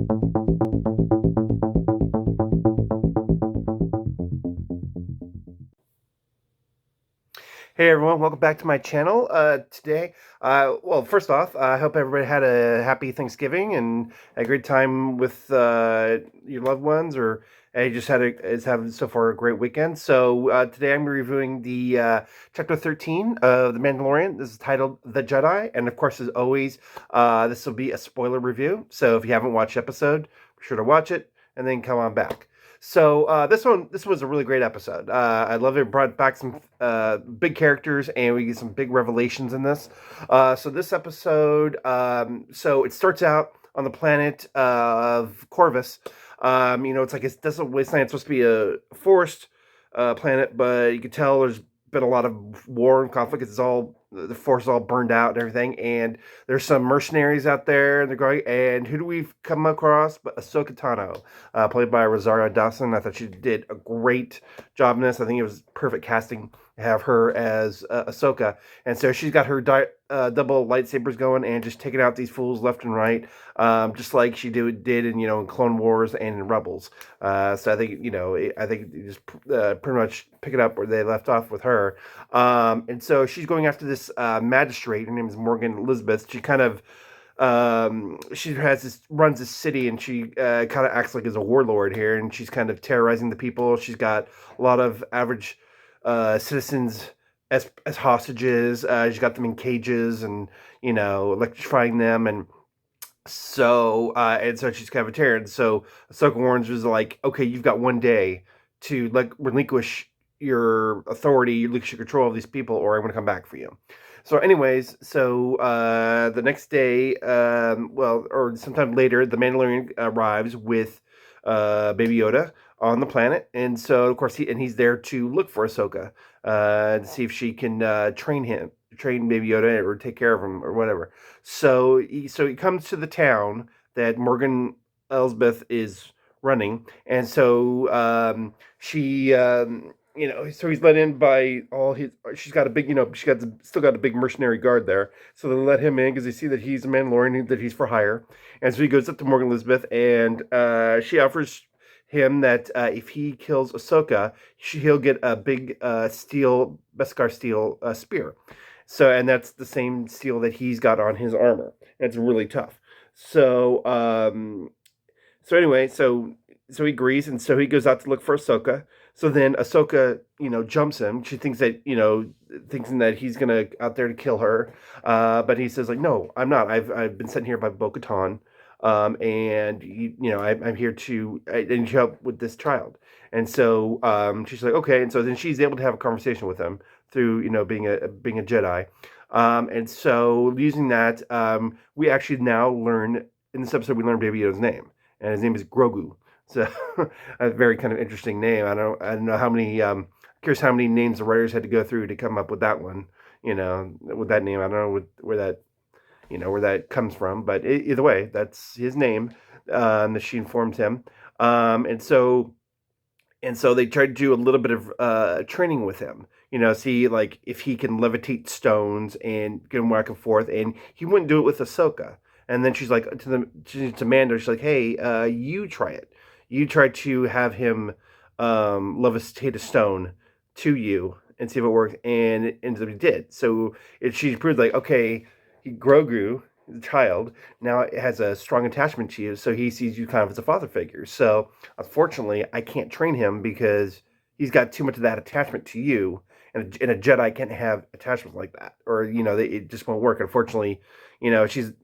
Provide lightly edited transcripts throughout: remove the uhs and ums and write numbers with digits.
Hey everyone, welcome back to my channel. Today, well, first off, I hope everybody had a happy Thanksgiving and a great time with your loved ones, or you just is having so far a great weekend. So today I'm reviewing the chapter 13 of The Mandalorian. This is titled The Jedi, and of course, as always, this will be a spoiler review. So if you haven't watched the episode, be sure to watch it and then come on back. So this was a really great episode. I love it. Brought back some big characters, and we get some big revelations in this. So this episode, so it starts out on the planet of Corvus. It's like it doesn't wasteland. It's supposed to be a forest planet, but you can tell there's been a lot of war and conflict. It's all the force is all burned out and everything, and there's some mercenaries out there, and they're going. And who do we come across? But Ahsoka Tano, played by Rosario Dawson. I thought she did a great job in this. I think it was perfect casting to have her as Ahsoka, and so she's got her double lightsabers going and just taking out these fools left and right, just like she did in in Clone Wars and in Rebels. So I think I think you just pretty much pick it up where they left off with her. And so she's going after this magistrate. Her name is Morgan Elizabeth. She kind of she runs this city, and she kind of acts like as a warlord here, and she's kind of terrorizing the people. She's got a lot of average citizens as hostages. She's got them in cages, and electrifying them, and so she's kind of a terror. And so Ahsoka warns was like, okay, you've got one day to like relinquish your authority, relinquish your control of these people, or I'm going to come back for you. So, anyways, the next day, or sometime later, the Mandalorian arrives with Baby Yoda on the planet, and so of course he's there to look for Ahsoka, to see if she can train Baby Yoda or take care of him or whatever. So he comes to the town that Morgan Elsbeth is running, and so so he's let in by all his. She's got a big, still got a big mercenary guard there. So they let him in because they see that he's a Mandalorian, that he's for hire, and so he goes up to Morgan Elizabeth, and she offers him that if he kills Ahsoka, he'll get a big steel Beskar steel spear. So, and that's the same steel that he's got on his armor. And it's really tough. So, so anyway, so he agrees, and so he goes out to look for Ahsoka. So then Ahsoka, jumps him. She thinks that, thinking that he's gonna out there to kill her, but he says like, no, I'm not. I've been sent here by Bo-Katan, and I'm here to I need your help with this child. And so she's like, okay. And so then she's able to have a conversation with him through being a Jedi. And so using that, we actually now learn in this episode we learn Baby Yoda's name, and his name is Grogu. So a very kind of interesting name. I don't know how many. Curious how many names the writers had to go through to come up with that one. With that name, I don't know where that comes from, but either way, that's his name. That she informed him, and so they tried to do a little bit of training with him. See like if he can levitate stones and get him back and forth, and he wouldn't do it with Ahsoka. And then she's like to Mando, she's like, "Hey, you try it. You try to have him levitate a stone to you and see if it works." And it ended up he did. So she proved like, okay, Grogu, the child, now it has a strong attachment to you, so he sees you kind of as a father figure. So unfortunately, I can't train him because he's got too much of that attachment to you, and a Jedi can't have attachments like that, or it just won't work. Unfortunately,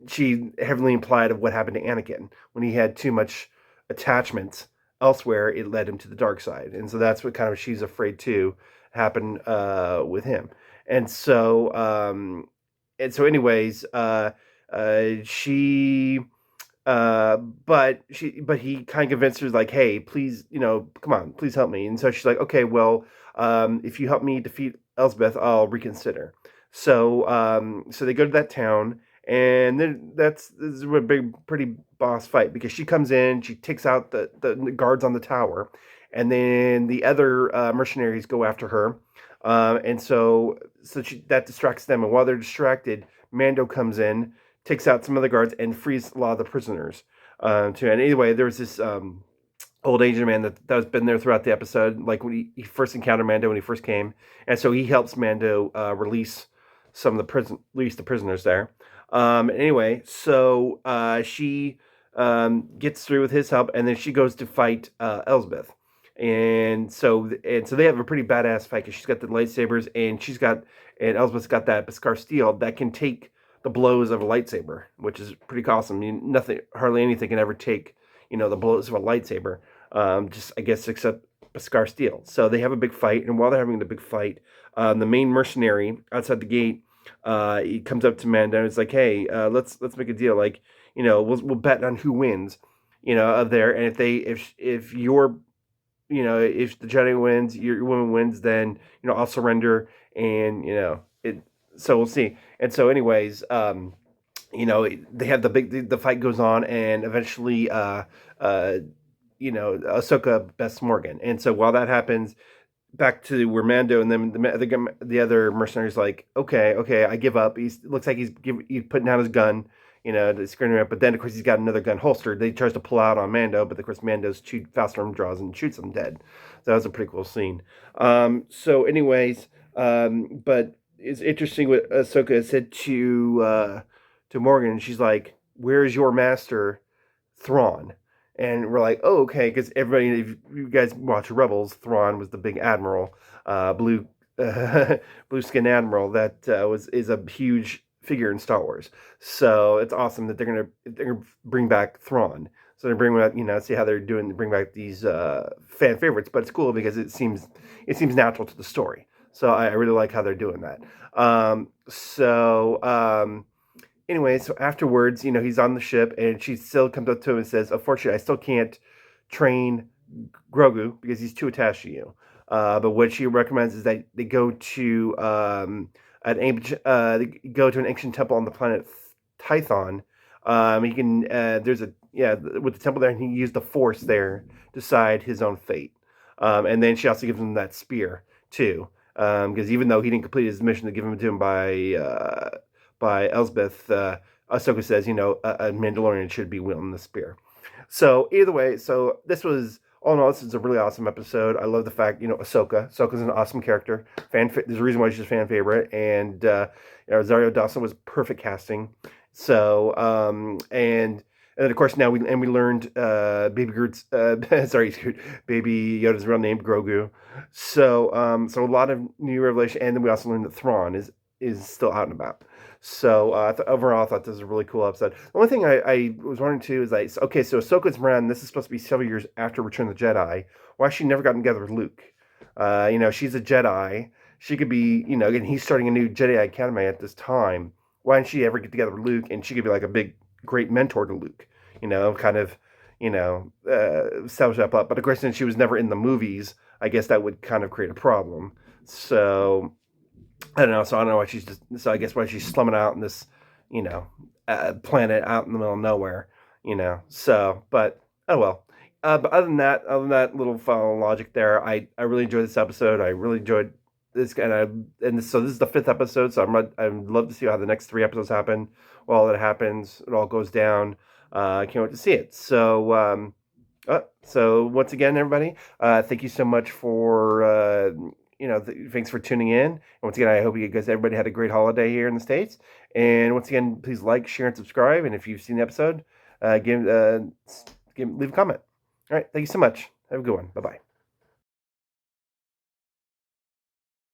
she heavily implied of what happened to Anakin when he had too much attachment elsewhere. It led him to the dark side, and so that's what kind of she's afraid to happen with him. And so anyways, she but he kind of convinced her like, hey, please, come on, please help me. And so she's like, okay, well, if you help me defeat Elsbeth, I'll reconsider. So they go to that town, and then this is a pretty boss fight, because she comes in, she takes out the guards on the tower, and then the other mercenaries go after her, and that distracts them. And while they're distracted, Mando comes in, takes out some of the guards, and frees a lot of the prisoners. too. And anyway, there was this old Asian man that's been there throughout the episode, like when he first encountered Mando when he first came, and so he helps Mando release some of the prisoners there. Anyway, so she gets through with his help, and then she goes to fight Elsbeth, and so they have a pretty badass fight because she's got the lightsabers, and Elsbeth's got that Beskar steel that can take the blows of a lightsaber, which is pretty awesome. I mean, hardly anything can ever take the blows of a lightsaber. Just I guess except Beskar steel. So they have a big fight, and while they're having the big fight, the main mercenary outside the gate, he comes up to Mando and it's like, "Hey, let's make a deal. Like, we'll bet on who wins, of there. And if the Jedi wins, your woman wins, then I'll surrender, and it. So we'll see. And so, anyways, they have the fight goes on, and eventually, Ahsoka bests Morgan. And so while that happens, back to where Mando and then the other mercenaries like, okay, I give up. Looks like he's putting down his gun, to screen him up. But then of course he's got another gun holstered. He tries to pull out on Mando, but of course Mando's fast arm draws and shoots him dead. So that was a pretty cool scene. So anyways, but it's interesting what Ahsoka said to Morgan. She's like, "Where's your master, Thrawn?" And we're like, "Oh, okay," because everybody, if you guys watch Rebels, Thrawn was the big admiral, blue blue skin admiral that is a huge figure in Star Wars. So it's awesome that they're gonna bring back Thrawn. So they're bringing back, see how they're doing to bring back these fan favorites. But it's cool because it seems natural to the story. So I really like how they're doing that. Anyway, so afterwards, he's on the ship, and she still comes up to him and says, "Unfortunately, I still can't train Grogu because he's too attached to you." But what she recommends is that they go to an ancient temple on the planet Tython. He can with the temple there, and he used the Force there to decide his own fate. And then she also gives him that spear too, because even though he didn't complete his mission to give him to him by Elsbeth, Ahsoka says, a Mandalorian should be wielding the spear. So either way, so this was, all in all, this is a really awesome episode. I love the fact, Ahsoka's an awesome character. There's a reason why she's a fan favorite, and Rosario Dawson was perfect casting. So and then of course now we learned Baby Groot's Baby Yoda's real name, Grogu. So so a lot of new revelation, and then we also learned that Thrawn is still out and about. So overall, I thought this was a really cool episode. The only thing I was wondering too is like, okay, so Ahsoka's around. This is supposed to be several years after Return of the Jedi. Why has she never gotten together with Luke? She's a Jedi. She could be, again, he's starting a new Jedi Academy at this time. Why didn't she ever get together with Luke? And she could be like a big, great mentor to Luke. Kind of, establish that plot. But of course, since she was never in the movies, I guess that would kind of create a problem. So I don't know. So I don't know why she's I guess why she's slumming out in this, planet out in the middle of nowhere, So, but oh well. But other than that little final logic there, I really enjoyed this episode. I really enjoyed this, so this is the 5th episode. So I'd love to see how the next 3 episodes happen. While it happens, it all goes down. I can't wait to see it. So once again, everybody, thank you so much for thanks for tuning in. And once again, I hope everybody had a great holiday here in the States. And once again, please like, share, and subscribe. And if you've seen the episode, leave a comment. All right, thank you so much. Have a good one. Bye bye.